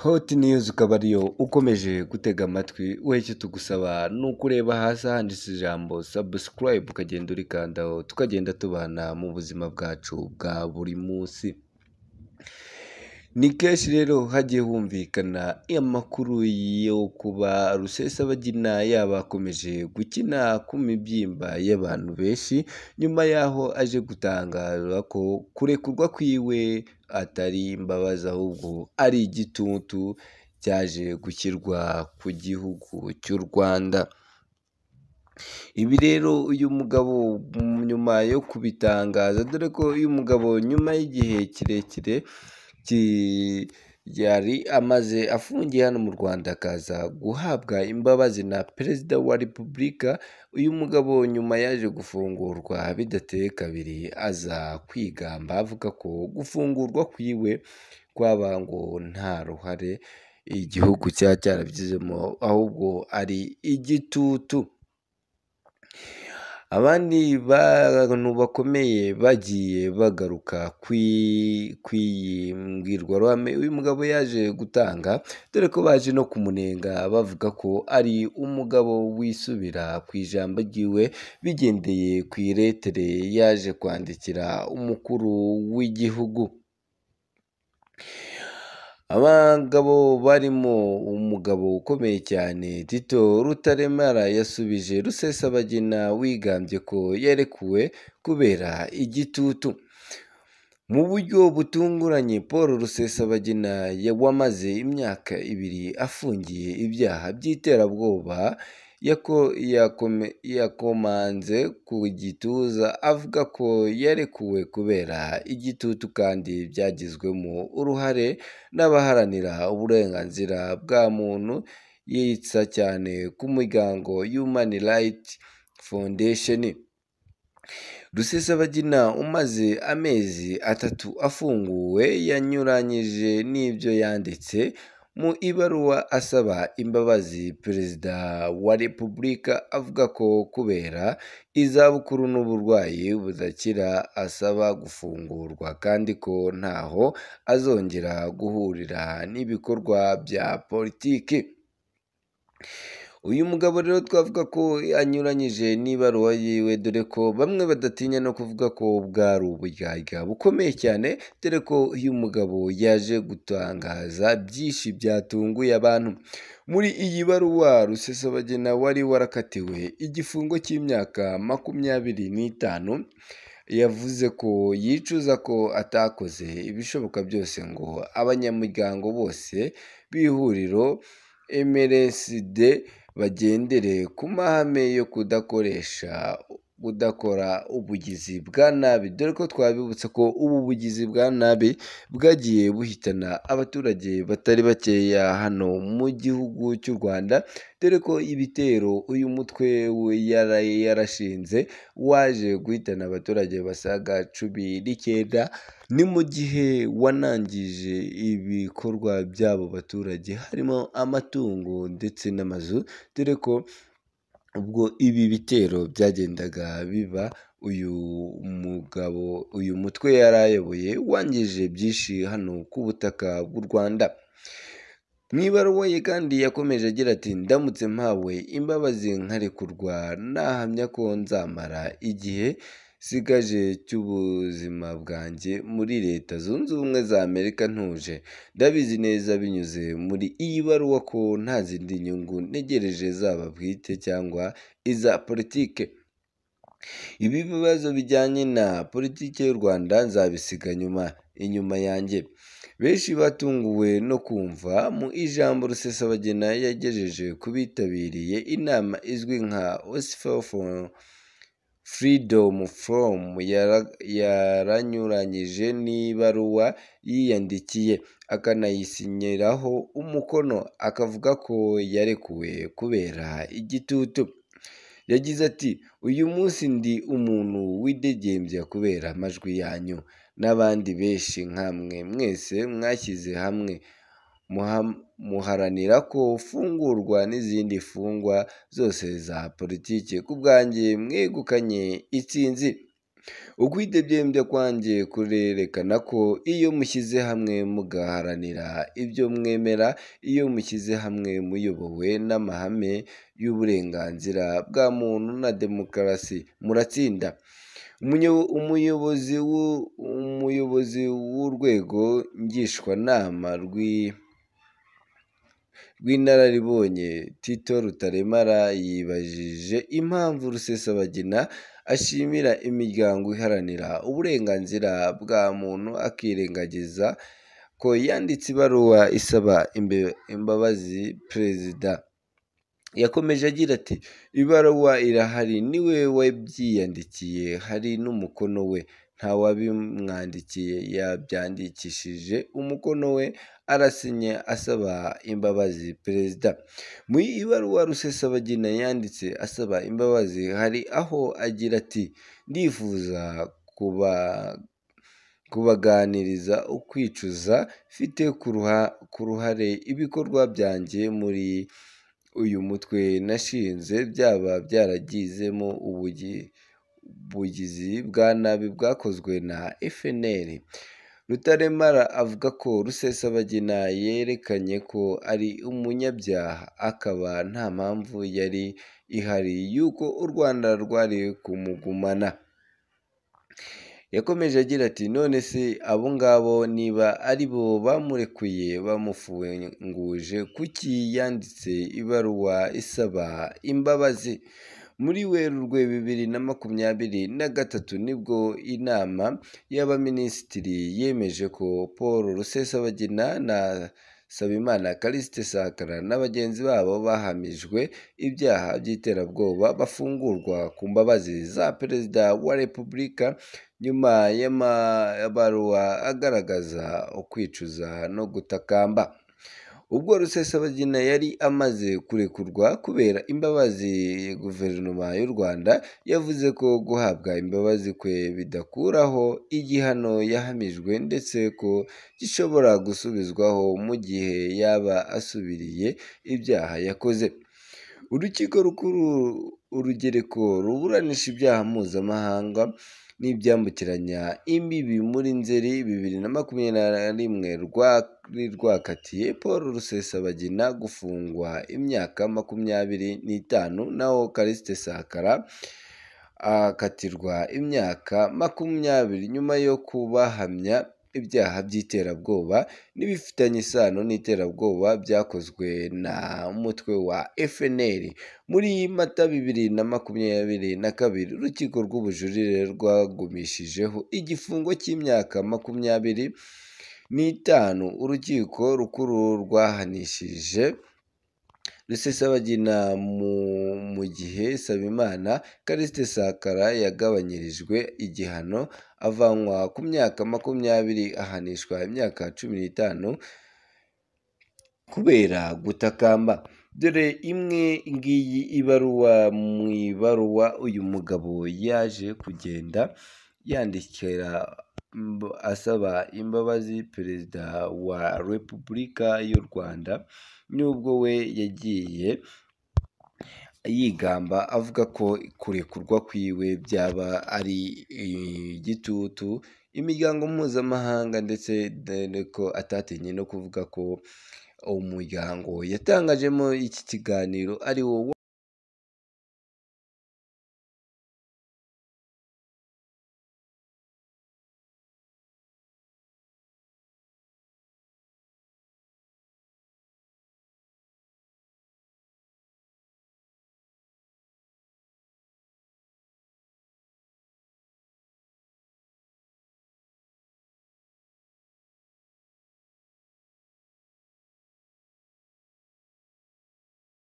Hot News ukaba ariyo ukomeje gutega amatwi, wowe icyo tugusaba ni ukureba hasi handitse ijambo subscribe ukagenda urikandaho, tukagenda tubana mu buzima bwacu bwa buri munsi. Ni kenshi rero hagiye humvikana amakuru yo kuba Rusesabagina yaba akomeje gukina ku mibyimba y'abantu benshi, nyuma yaho aje gutangaza ko kurekurwa kwiwe atari imbabazi ahubwo ari igitutu cyaje gushyirwa ku gihugu cy'u Rwanda. Ibi rero uyu mugabo nyuma yo kubitangaza, dore ko uyu mugabo nyuma y'igihe kirekire yari amaze afungiye hano mu Rwanda akaza guhabwa imbabazi na Perezida wa Repubulika, uyu mugabo nyuma yaje gufungurwa bidateye kabiri aza kwigamba avuga ko gufungurwa kwiwe kwaba ngo nta ruhare igihugu cyaba cyarabigizemo ahubwo ari igitutu. Abandi bantu bakomeye bagiye bagaruka kw'iyi mbwirwaruhame uyu mugabo yaje gutanga, dore ko baje no kumunenga bavuga ko ari umugabo wisubira ku ijambo ryiwe bigendeye ku iretere yaje kwandikira umukuru w'igihugu. Abagabo barimo umugabo ukomeye cyane Tito Rutaremara yasubije Rusesabagina wigambye ko yarekuwe kubera igitutu. Mu buryo butunguranye, Paul Rusesabagina wamaze imyaka 2 afungiye ibyaha by'iterabwoba yakomanze ku gituza avuga ko yarekuwe kubera igitutu kandi byagizwemo uruhare n'abaharanira uburenganzira bwa muntu, yitsa cyane ku muryango Human Rights Foundation. Rusesabagina umaze amezi 3 afunguwe yanyuranyije n'ibyo yanditse mu ibaruwa asaba imbabazi Perezida wa Repubulika, avuga ko kubera izabukuru n'uburwayi budakira asaba gufungurwa kandi ko ntaho azongera guhurira n'ibikorwa bya politiki. Uyu mugabo rero twavuga ko anyuranyije n'ibaruwa yiwe, dore ko bamwe badatinya no kuvuga ko bwari uburyarya bukomeye cyane, dore ko uyu mugabo yaje gutangaza byinshi byatunguye abantu. Muri iyi baruwa Rusesabagina wari warakatiwe igifungo cy'imyaka 25 yavuze ko yicuza ko atakoze ibishoboka byose ngo abanyamuryango bose b'ihuriro MRSD bagendere ku mahame yo kudakora ubugizi bwa nabi, dore ko twabibutsa ko ubu bugizi bwa nabi bwagiye buhitana abaturage batari bakeya hano mu gihugu cy'u Rwanda, dore ko ibitero uyu mutwe yarashinze waje guhitana abaturage basaga 19, ni mu gihe wanangije ibikorwa by'abo baturage harimo amatungo ndetse n'amazu, dore ko ubwo ibi bitero byagendaga biba uyu mutwe yari ayoboye wangije byinshi hano ku butaka bw'u Rwanda. Mu ibaruwa ye kandi yakomeje agira ati, ndamutse mpawe imbabazi nkarekurwa nahamya ko nzamara igihe sigaje cy'ubuzima bwanjye muri Leta Zunze Ubumwe za Amerika ntuje. Ndabizi neza binyuze muri iyi baruwa ko nta zindi nyungu ntegereje zaba bwite cyangwa iza politike. Ibi bibazo bijyanye na politike y'u Rwanda nzabisiga inyuma yanjye. Benshi batunguwe no kumva mu ijambo Rusesabagina yagejeje ku bitabiriye inama izwi nka Oxfam for Freedom Forum, yaranyuranyije n'ibaruwa yiyandikiye akanayisinyiraho umukono, akavuga ko yarekuwe kubera igitutu. Yagize ati, uyu munsi ndi umuntu widegembya kubera amajwi yanyu n'abandi benshi nkamwe mwese mwashyize hamwe muharanira ko fungurwa n'izindi fungwa zose za politiki. Ku bwanjye mwegukanye itsinzi. ukwidegembya kwanjye kurerekana ko iyo mushyize hamwe mugaharanira ibyo mwemera, iyo mushyize hamwe muyobowe n'amahame y'uburenganzira bwa muntu na demokarasi, muratsinda. Umuyobozi w'urwego ngishwanama rw'inararibonye Tito Rutaremara yibajije impamvu Rusesabagina ashimira imiryango iharanira uburenganzira bwa muntu akirengagiza ko yanditse ibaruwa isaba imbabazi perezida. Yakomeje agira ati ibaruwa irahari, niwe wabyiyandikiye, hari n'umukono we, ntawabimwandikiye, yabyandikishije umukono we, arasinye asaba imbabazi perezida. Mu ibaruwa Rusesabagina yanditse asaba imbabazi hari aho agira ati ndifuza kubaganiriza ukwicuza mfite ku ruhare ibikorwa byanjye muri uyu mutwe nashinze byaba byaragizemo ubugizi bwa nabi bwakozwe na FNL. Rutaremara avuga ko Rusesabagina yerekanye ko ari umunyabyaha, akaba nta mpamvu yari ihari y'uko u Rwanda rwari kumugumana. Yakomeje agira ati none se abo ngabo niba ari bo bamurekuye bamufunguje, kuki yanditse ibaruwa isaba imbabazi? Muri Werurwe 2023 nibwo inama y'abaminisitiri yemeje ko Paul Rusesabagina na Nsabimana Callixte Sankara na bagenzi babo bahamijwe ibyaha by'iterabwoba bafungurwa ku mbabazi za Perezida wa Repubulika nyuma y'amabaruwa agaragaza ukwicuza no gutakamba. Ubwo Rusesabagina yari amaze kurekurwa kubera imbabazi, guverinoma y'u Rwanda yavuze ko guhabwa imbabazi kwe bidakuraho igihano yahamijwe ndetse ko gishobora gusubizwaho mu gihe yaba asubiriye ibyaha yakoze. Urukiko rukuru urugereko ruburanisha ibyaha mpuzamahanga n'ibyambukiranya imbibi muri Nzeri 2021 rwari rwakatiye Paul Rusesabagina gufungwa imyaka 25 naho Callixte Sankara akatirwa imyaka 20 nyuma yo kubahamya ibyaha by'iterabwoba n'ibifitanye isano n'iterabwoba byakozwe na umutwe wa FNL. Muri Mata 2022 urukiko rw'ubujurire rwagumishijeho igifungo cy'imyaka 25 urukiko rukuru rwahanishije Rusesabagina mu gihe Nsabimana Callixte Sankara yagabanyirijwe igihano avanwa ku myaka 20 ahanishwa imyaka 15 kubera gutakamba. Dore imwe ngiyi ibaruwa mu ibaruwa uyu mugabo yaje kugenda yandikira asaba imbabazi Perezida wa Repubulika y'u Rwanda, nubwo we yagiye yigamba avuga ko kurekurwa kwiwe byaba ari igitutu imiryango mpuzamahanga, ndetse ko atatinye no kuvuga ko umuryango yatangajemo iki kiganiro ari wo